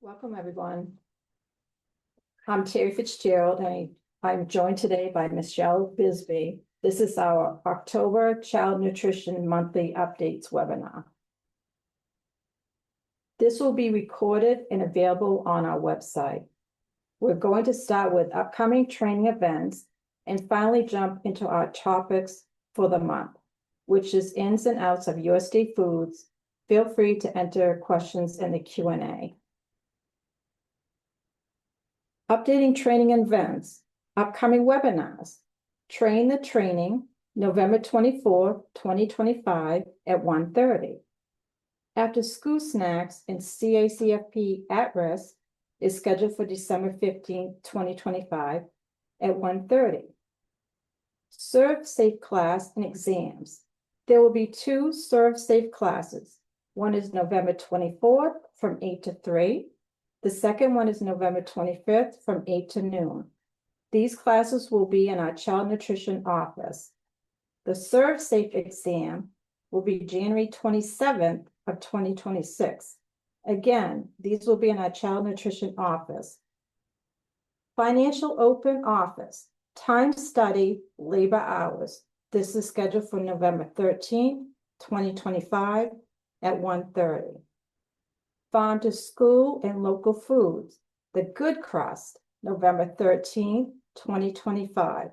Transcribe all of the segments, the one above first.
Welcome, everyone. I'm Terry Fitzgerald, and I'm joined today by Michelle Bisbee. This is our October Child Nutrition Monthly Updates webinar. This will be recorded and available on our website. We're going to start with upcoming training events and finally jump into our topics for the month, which is ins and outs of USDA foods. Feel free to enter questions in the Q&A. Updating training events, upcoming webinars. Train the Training, November 24, 2025 at 1:30. After School Snacks and CACFP at Risk is scheduled for December 15, 2025 at 1:30. Serve Safe class and exams. There will be two Serve Safe classes. One is November 24th from 8 to 3. The second one is November 25th from 8 to noon. These classes will be in our child nutrition office. The Serve Safe exam will be January 27th of 2026. Again, these will be in our child nutrition office. Financial Open Office, Time Study, Labor Hours. This is scheduled for November 13th, 2025 at 1:30. Farm to School and Local Foods, The Good Crust, November 13th, 2025.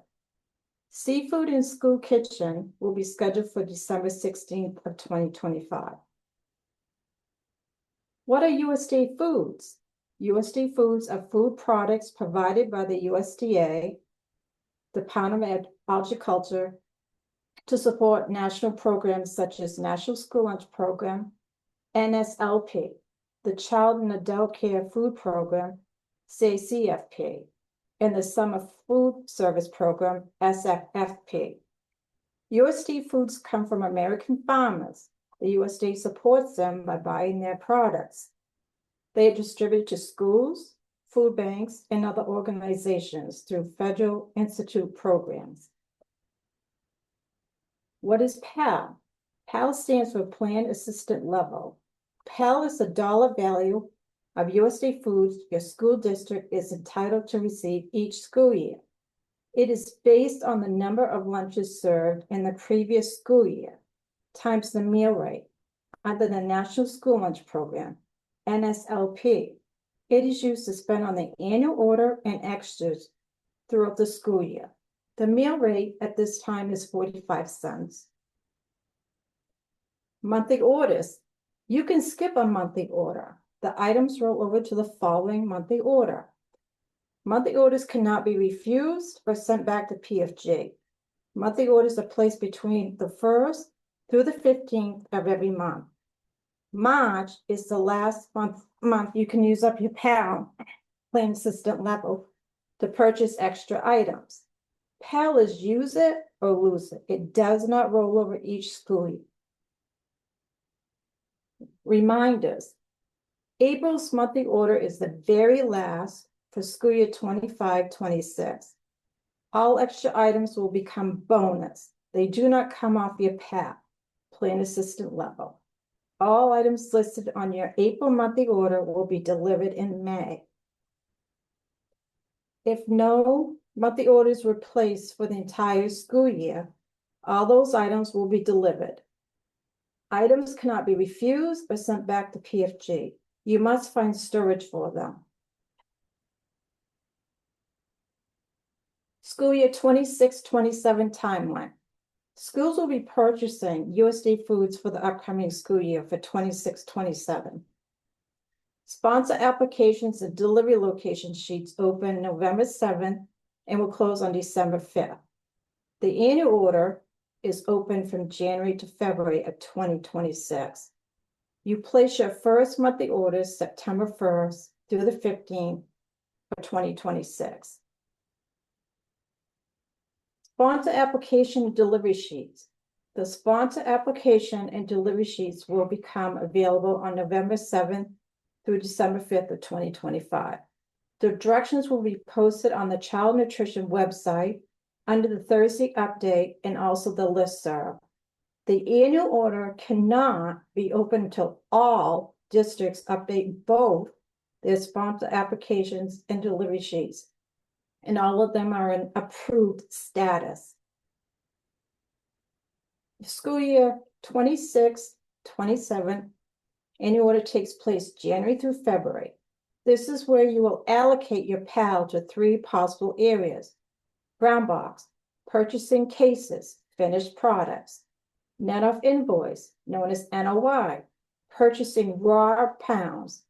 Seafood in School Kitchen will be scheduled for December 16th of 2025. What are USDA foods? USDA foods are food products provided by the USDA, Department of Agriculture, to support national programs such as National School Lunch Program, NSLP, the Child and Adult Care Food Program, CACFP, and the Summer Food Service Program, SFFP. USDA foods come from American farmers. The USDA supports them by buying their products. They are distributed to schools, food banks, and other organizations through Federal Institute programs. What is PAL? PAL stands for Plan Assistant Level. PAL is the dollar value of USDA foods your school district is entitled to receive each school year. It is based on the number of lunches served in the previous school year, times the meal rate under the National School Lunch Program, NSLP. It is used to spend on the annual order and extras throughout the school year. The meal rate at this time is 45 cents. Monthly orders. You can skip a monthly order. The items roll over to the following monthly order. Monthly orders cannot be refused or sent back to PFG. Monthly orders are placed between the 1st through the 15th of every month. March is the last month you can use up your PAL, Plan Assistant Level, to purchase extra items. PAL is use it or lose it. It does not roll over each school year. Reminders. April's monthly order is the very last for school year 25-26. All extra items will become bonus. They do not come off your PAL, Plan Assistant Level. All items listed on your April monthly order will be delivered in May. If no monthly orders were placed for the entire school year, all those items will be delivered. Items cannot be refused or sent back to PFG. You must find storage for them. School year 26-27 timeline. Schools will be purchasing USDA foods for the upcoming school year for 26-27. Sponsor applications and delivery location sheets open November 7th and will close on December 5th. The annual order is open from January to February of 2026. You place your first monthly orders September 1st through the 15th of 2026. Sponsor application and delivery sheets. The sponsor application and delivery sheets will become available on November 7th through December 5th of 2025. The directions will be posted on the Child Nutrition website under the Thursday update and also the listserv. The annual order cannot be open until all districts update both their sponsor applications and delivery sheets. And all of them are in approved status. School year 26-27, annual order takes place January through February. This is where you will allocate your PAL to 3 possible areas: brown box, purchasing cases, finished products; net off invoice, known as NOI, purchasing raw pounds;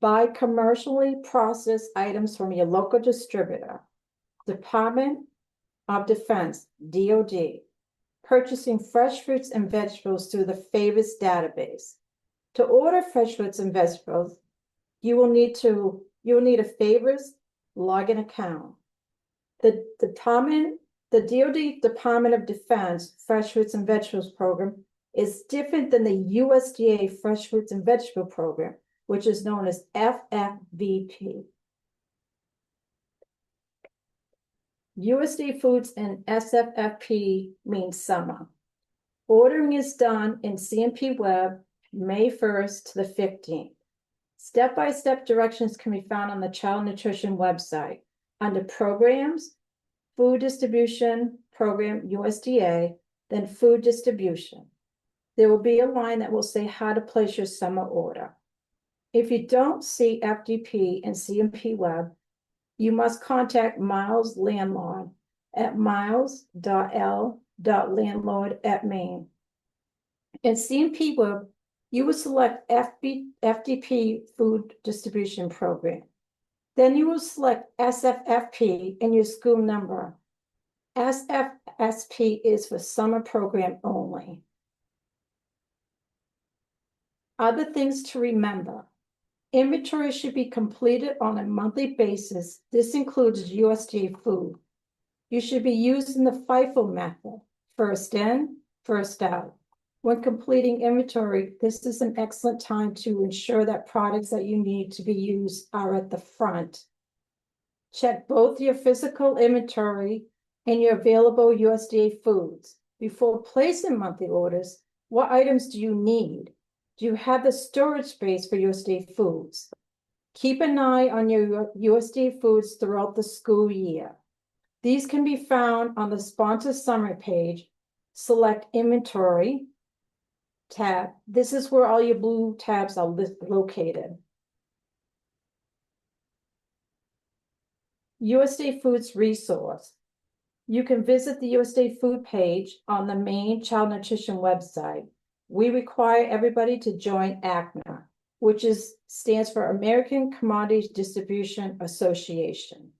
buy commercially processed items from your local distributor; Department of Defense, DoD, purchasing fresh fruits and vegetables through the favorites database. To order fresh fruits and vegetables, you will need a favorites login account. The DoD Department of Defense Fresh Fruits and Vegetables Program is different than the USDA Fresh Fruits and Vegetable Program, which is known as FFVP. USDA Foods and SFFP means summer. Ordering is done in CMP Web May 1st to the 15th. Step-by-step directions can be found on the Child Nutrition website under Programs, Food Distribution Program USDA, then Food Distribution. There will be a line that will say how to place your summer order. If you don't see FDP and CMP Web, you must contact Miles Landlord at miles.l.landlord@Maine. In CMP Web, you will select FDP Food Distribution Program. Then you will select SFFP and your school number. SFSP is for summer program only. Other things to remember: inventory should be completed on a monthly basis. This includes USDA food. You should be using the FIFO method, first in, first out. When completing inventory, this is an excellent time to ensure that products that you need to be used are at the front. Check both your physical inventory and your available USDA foods. Before placing monthly orders, what items do you need? Do you have the storage space for USDA foods? Keep an eye on your USDA foods throughout the school year. These can be found on the sponsor summary page. Select Inventory tab. This is where all your blue tabs are located. USDA Foods Resource. You can visit the USDA food page on the Maine Child Nutrition website. We require everybody to join ACNA, which stands for American Commodities Distribution Association.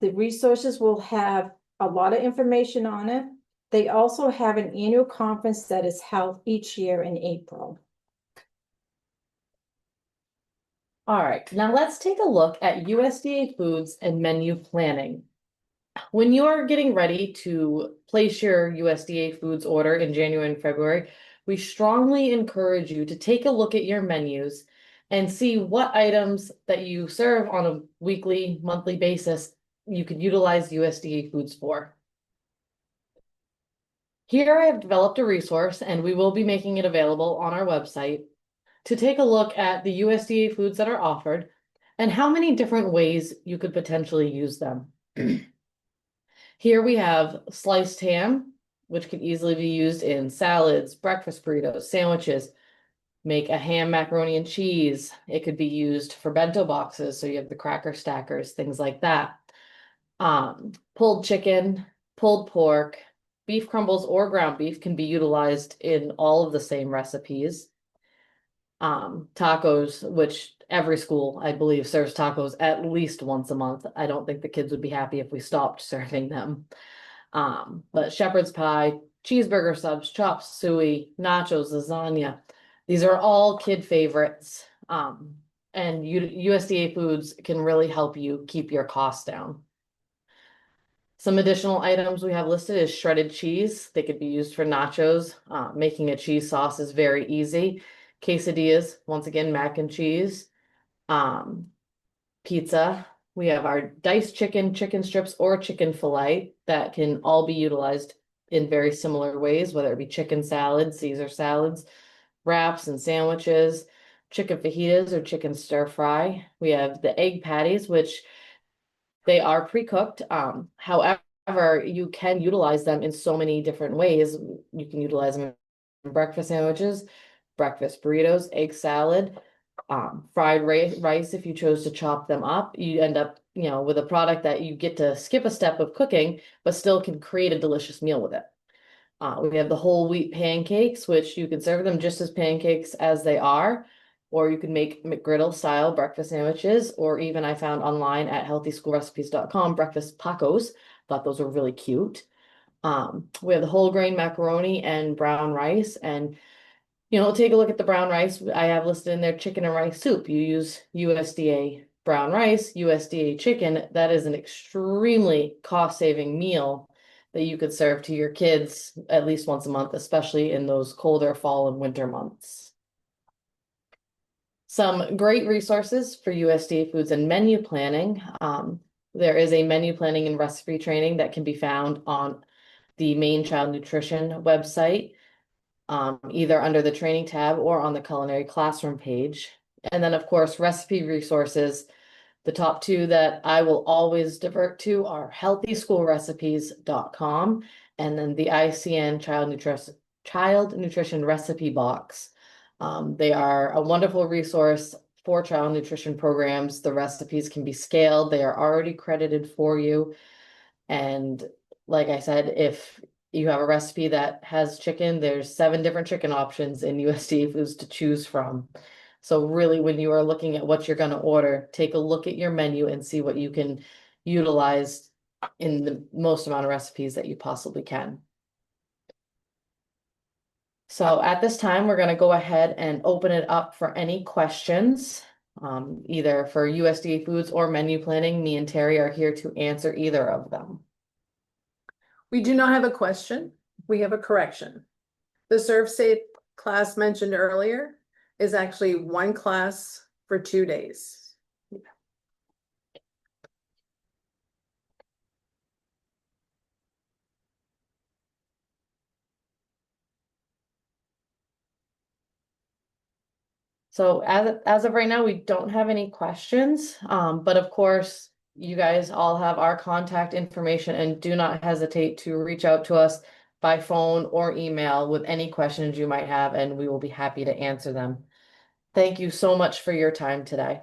The resources will have a lot of information on it. They also have an annual conference that is held each year in April. All right, now let's take a look at USDA foods and menu planning. When you are getting ready to place your USDA foods order in January and February, we strongly encourage you to take a look at your menus and see what items that you serve on a weekly, monthly basis you could utilize USDA foods for. Here I have developed a resource, and we will be making it available on our website, to take a look at the USDA foods that are offered and how many different ways you could potentially use them. Here we have sliced ham, which could easily be used in salads, breakfast burritos, sandwiches. Make a ham macaroni and cheese. It could be used for bento boxes, so you have the cracker stackers, things like that. Pulled chicken, pulled pork, beef crumbles or ground beef can be utilized in all of the same recipes. Tacos, which every school, I believe, serves tacos at least once a month. I don't think the kids would be happy if we stopped serving them. But shepherd's pie, cheeseburger subs, chops, suey, nachos, lasagna. These are all kid favorites. And USDA foods can really help you keep your costs down. Some additional items we have listed is shredded cheese. They could be used for nachos. Making a cheese sauce is very easy. Quesadillas, once again, mac and cheese. Pizza. We have our diced chicken, chicken strips, or chicken fillet that can all be utilized in very similar ways, whether it be chicken salads, Caesar salads, wraps and sandwiches. chicken fajitas or chicken stir fry. We have the egg patties, which they are pre-cooked. However, you can utilize them in so many different ways. You can utilize them in breakfast sandwiches, breakfast burritos, egg salad, fried rice. If you chose to chop them up, you end up, with a product that you get to skip a step of cooking, but still can create a delicious meal with it. We have the whole wheat pancakes, which you can serve them just as pancakes as they are, or you can make McGriddle style breakfast sandwiches, or even I found online at healthyschoolrecipes.com breakfast tacos. Thought those were really cute. We have the whole grain macaroni and brown rice, and take a look at the brown rice. I have listed in there chicken and rice soup. You use USDA brown rice, USDA chicken. That is an extremely cost-saving meal that you could serve to your kids at least once a month, especially in those colder fall and winter months. Some great resources for USDA foods and menu planning. There is a menu planning and recipe training that can be found on the Maine Child Nutrition website, either under the training tab or on the culinary classroom page. And then, of course, recipe resources. The top two that I will always divert to are healthyschoolrecipes.com and then the ICN Child Nutrition Recipe Box. They are a wonderful resource for child nutrition programs. The recipes can be scaled. They are already credited for you. And like I said, if you have a recipe that has chicken, there's 7 different chicken options in USDA foods to choose from. So really, when you are looking at what you're going to order, take a look at your menu and see what you can utilize in the most amount of recipes that you possibly can. So at this time, we're going to go ahead and open it up for any questions, either for USDA foods or menu planning. Me and Terry are here to answer either of them. We do not have a question. We have a correction. The Serve Safe class mentioned earlier is actually one class for 2 days. So as of right now, we don't have any questions, but of course, you guys all have our contact information and do not hesitate to reach out to us by phone or email with any questions you might have, and we will be happy to answer them. Thank you so much for your time today.